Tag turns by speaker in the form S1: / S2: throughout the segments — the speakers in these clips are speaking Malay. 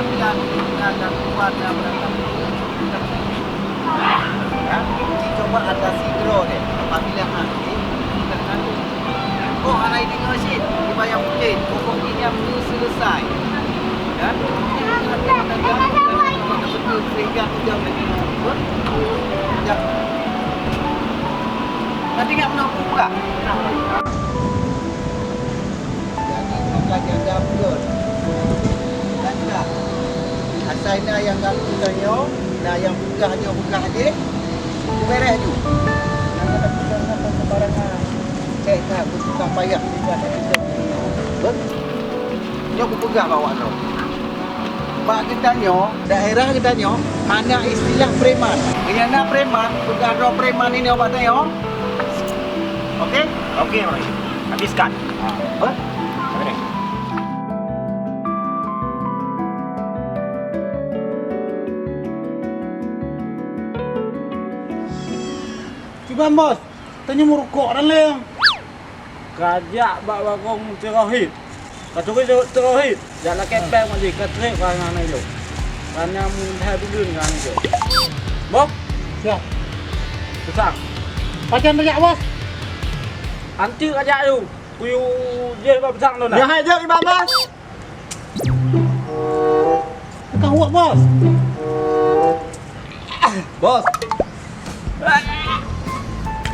S1: panggilan dan kuatnya berapa. Ya, coba ada sidro deh. Apabila nanti terkandung. Oh, anak ini ngasih dibayar mungkin. Pokok ini yang belum selesai. Ya, betul sehingga jam lagi. Ya. Nanti nggak pernah buka. Jadi buka jaga betul. Dan dah. Asal nak yang ganggu tanya, nak yang buka aja. Itu beres tu. Nak ada pesan sembarangan. Cek tak bukan payah juga tak bisa. Betul? Dia aku pegang bawa tu. Pak kita tanya, daerah kita tanya, mana istilah preman? Kena preman, sudah ada preman ini obat tanya. Okey?
S2: Okey, Mari. Habiskan.
S1: Apa?
S2: Okey.
S3: Cuba bos, tanya mau rokok dan lem. Kajak bak bakong terohid. Katuri terohid. Jalan kepeng mandi katrik kan itu. Karena mudah bidun kan itu. Bos, siap. Besar. Pacan banyak bos. Anti kajak tu. Kuyu dia bab besar tu nak.
S1: Ya aja 15.
S3: Kau buat bos.
S1: Bos,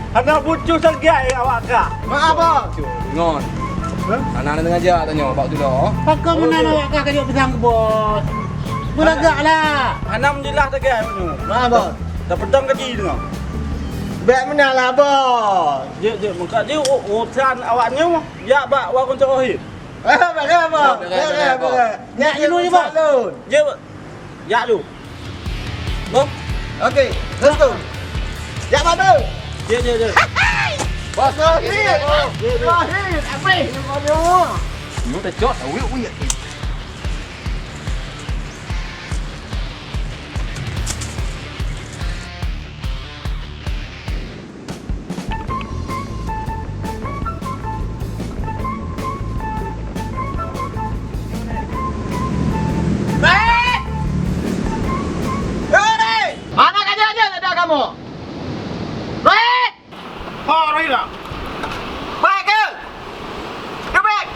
S3: Anak bucu sergai awak kak.
S1: maaf bos.
S4: Ngon. Anak-anak dengan je tanya bab tu dah.
S3: Pakar mana awak kak kajak besar ke bos. Belagak lah.
S2: Anak menjelah tegai tu.
S1: Maaf bos.
S2: Dah pedang kaki tu.
S1: Bek mana lah bos.
S2: Je muka dia urusan awaknya mah. Ya bak wakon terohid.
S1: Beres bos. Beres. Nyak
S3: Ini
S1: ni
S3: bos.
S1: bos.
S2: Je ya tu. Bos,
S1: Okey, let's go. Ya mana?
S2: je.
S1: Bos Rohit. Rohit, apa ni kau ni?
S4: Mu tak jot, wik.
S1: Mana aja ada kamu? Rohit!
S2: Ha, Rohila.
S1: Baik ke? Baik.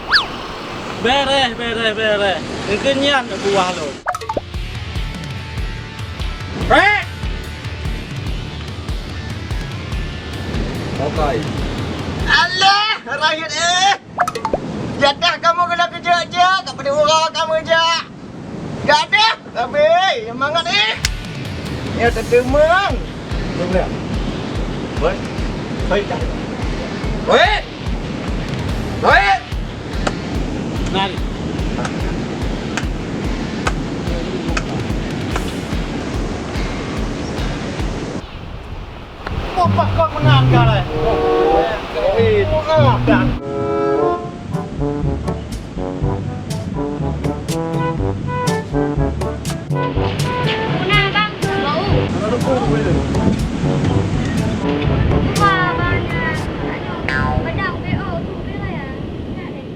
S2: Beres. Kenyan buah lu.
S4: Okey.
S1: Allah, Rohit Jatah kamu kena kerja aja, tak pada orang kamu aja. Tak ada. Tapi semangat Ya tertemang.
S2: Boleh. Boleh. Baik dah.
S1: Rohit.
S2: Nari.
S1: Apa kau menang kau?
S2: Rohid.
S1: Dan
S5: Una bang, bau.
S2: Kalau kau boleh.
S5: Wah, banyak. Bedang PO tu bila ya? Tak deh.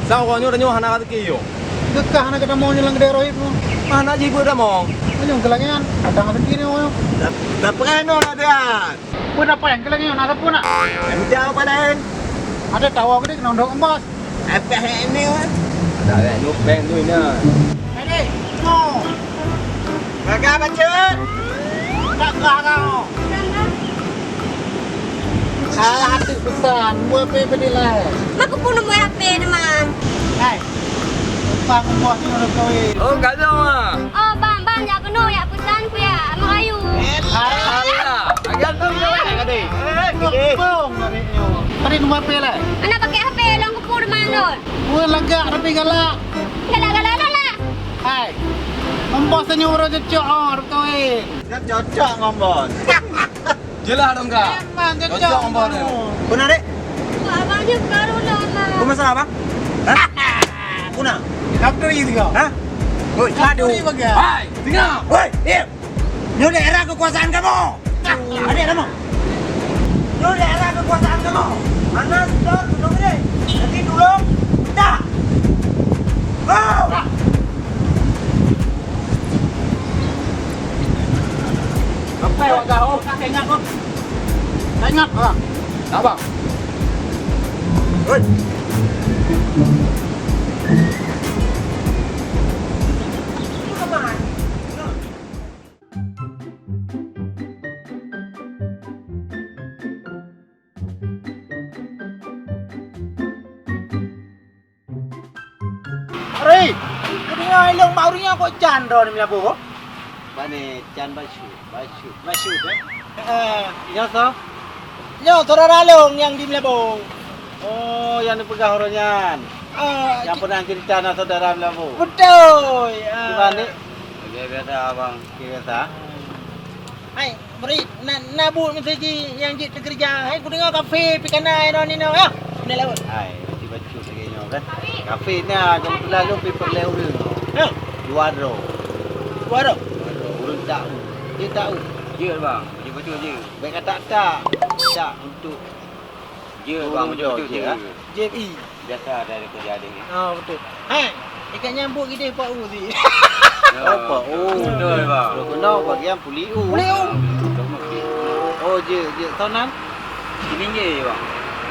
S4: Sao kau nyu tanya anak kat kiyo.
S3: Gekah nak kita mau nyelang kedai Rohit tu.
S4: Mana jibu dah mong.
S3: Macam kelangan. Ada nggak kiri ni.
S1: dah perano lah dia.
S3: Pun apa yang kelangan? Ada pun nak.
S1: Jauh pada
S3: Ada tawa ke dia kena undang bos.
S1: apa ini?
S4: Ada kan nu bank tu ni.
S3: Ini, no.
S1: Gagal baca.
S3: Tak kah kau. Salah hati pesan. Buat apa ni lah.
S5: Mak pun mau HP teman.
S3: Hai. Pang bos ni orang kawin.
S4: Oh, kat dah.
S5: Oh, bang, ya kena ya pesan ku ya. Melayu.
S4: Alah. Agak tu je kan tadi.
S3: Bong ni. Tadi nombor apa lah?
S5: Anak pakai HP lang ku pun mana.
S3: Buat lagak tapi galak.
S5: Galak-galak lah.
S3: Hai. Membos tanya orang cocok orang kawin.
S1: Kan cocok ngomong.
S4: Jelah dong kak.
S3: Memang cocok.
S4: Cocok nombor ni.
S1: Benar dek?
S5: Wah, abang dia baru lah.
S1: Kau masalah apa? Hah? Kuna?
S3: Apa tu ini kau?
S1: Hah? Woi,
S3: Aduh. Ini bagai.
S4: Hai, tengah.
S1: Woi, diam. Ini daerah kekuasaan kamu. Adik kamu. Ini daerah kekuasaan kamu. Mana sudah tolong ini. Nanti tolong. Tak. Wow.
S3: Apa yang kau tak ingat kau? Tak ingat lah.
S4: Tak bang.
S3: Ari, kau dengar ilong baurinya kau candro ni melabu.
S1: Bani Chan Bashu.
S3: Masuk ya toh? Ya, saudara Long yang di Melabu.
S1: Oh, yang dipegang orangnya. Yang pernah cerita anak saudara Melabu.
S3: Betul.
S1: Gimana? Biasa abang, biasa.
S3: Hai, beri nabu mesti yang di kerja. Hai, aku dengar kafe pikana ni ya. Ni lawan.
S1: Hai, mesti baca sebagainya kan. Kafe ni jam lalu paper level.
S3: Ya,
S1: Dua ro.
S3: baru.
S1: Urus tahu. Dia tahu.
S4: Je bang. Betul je.
S1: Baik kata tak. Tak untuk
S4: Je bang, betul je.
S3: JB.
S4: Biasa dari kerja dia ni.
S3: Oh, betul. Hai, ikan nyambuk kita Pak U ni.
S1: apa? Oh,
S4: Betul bang.
S1: Kalau kena bagian puliu.
S3: Puliu.
S1: Oh, je tonan
S4: RM1 bang.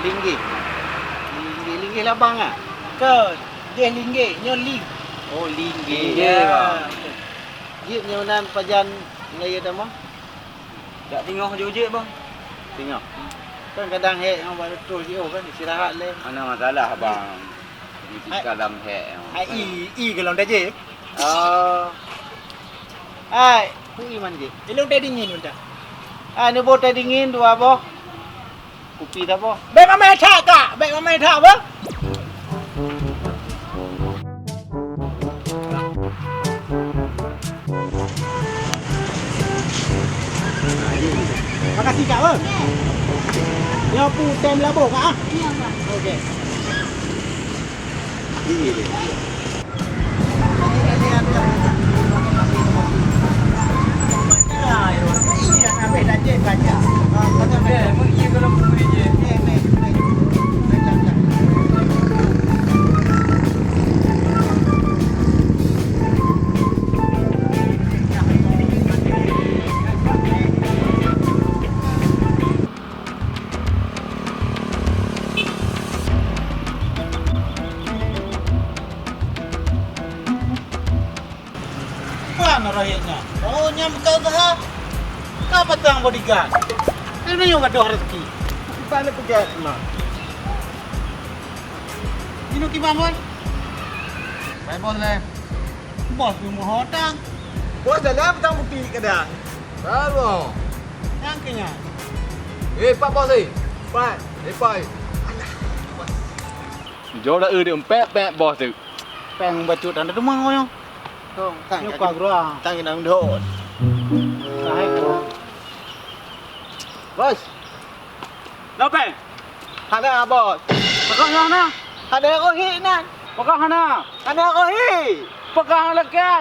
S1: linggit. Linggit labang ah.
S3: Ke, dia linggit, nyoli.
S1: Oh, linggit.
S4: Je bang.
S1: Je nyonan pajan ngaya dah
S4: Tak tengok je bang.
S1: Tengok. Kan kadang hek yang buat betul je kan istirahat le.
S4: Mana masalah bang. Mesti kalam hek.
S3: Ai kalau dah je.
S1: Oh. Ai, kui man je.
S3: Ilong dah dingin dah.
S1: Ah, ni botol dingin dua boh. Kopi dah boh.
S3: Baik mama tak kak? Baik mama tak apa? Makasih kak apa? Ya pu tem labo kak ah.
S5: Iya, Pak.
S3: Okey. Iya, apa dah je baca.
S4: Iya kalau putih je.
S3: Mana rakyatnya? Oh, nyam kau dah. Kau petang bodyguard. Ini juga dah rezeki.
S1: Mana pegat mah?
S3: Ini gimana boy?
S1: Mai bos le.
S3: Bos ni mau hotang.
S1: Bos dah dah petang kopi ke dah.
S4: Bravo.
S3: Yang kenya.
S4: Pak bos ni.
S1: Pak.
S4: Pak. Jauh dah dia empek bos tu.
S3: Peng bacut anda tu mang ngoyo.
S1: Không, tang
S3: Nyok pa gro.
S1: tang nang đột.
S3: Sai ko.
S1: Bos,
S3: Đâu peng?
S1: hana bos.
S3: Pakah hana.
S1: Hana ko hi nan.
S3: Pakah hana.
S1: Hana ko hi.
S3: Pakah leke.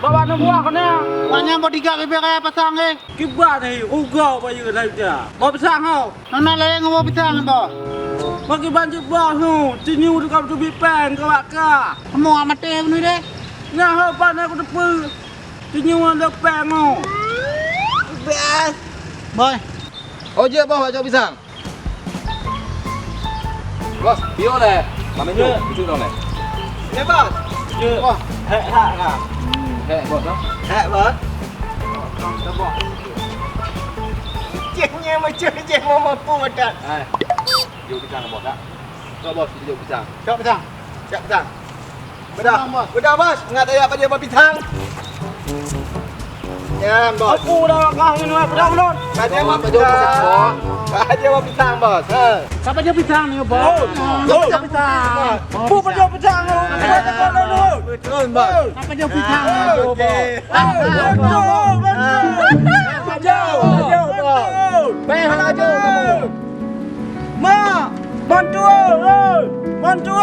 S3: Bawa nu buah kena. Banyak bodyguard ke kaya pasang ke. Kiba ni ugau ba yu lai ja. Ba pasang hau. Nana le ngo pasang ba. Bagi banjir bah nu, tinyu dekat tu bipeng ke waka. Kamu amat ni deh. Nah, apa nak aku depu? Tinyu ada peng nu.
S1: Bes.
S3: Boy.
S4: Oh je bos baca pisang. Bos, bio le. Mamen tu, cucu dong le.
S1: Ya bos.
S3: Je. Wah, hek hak ka.
S4: Hek bos no.
S1: Hak bos. Cengnya macam ceng mau mampu makan.
S4: Hai. Jauh pisang bos tak? Kau bos, jauh pisang.
S3: Cok pasang.
S1: Siap petang. Bedah.
S3: Petang, bos.
S1: Bedah bos. Enggak ada apa dia berpitang. Ya bos.
S3: Aku dah kau ni pedang non.
S1: Ada
S4: Bos,
S1: apa
S4: jauh pisang, bos.
S1: Ada apa pitang bos. Ha.
S3: Siapa je pisang ni, bos? Siapa pisang? Bu pedang pisang tu. Siapa tu?
S1: Betul bos.
S3: Siapa je pisang?
S1: Okey.
S3: Baik halaju kamu. Ma, bantu, bantu.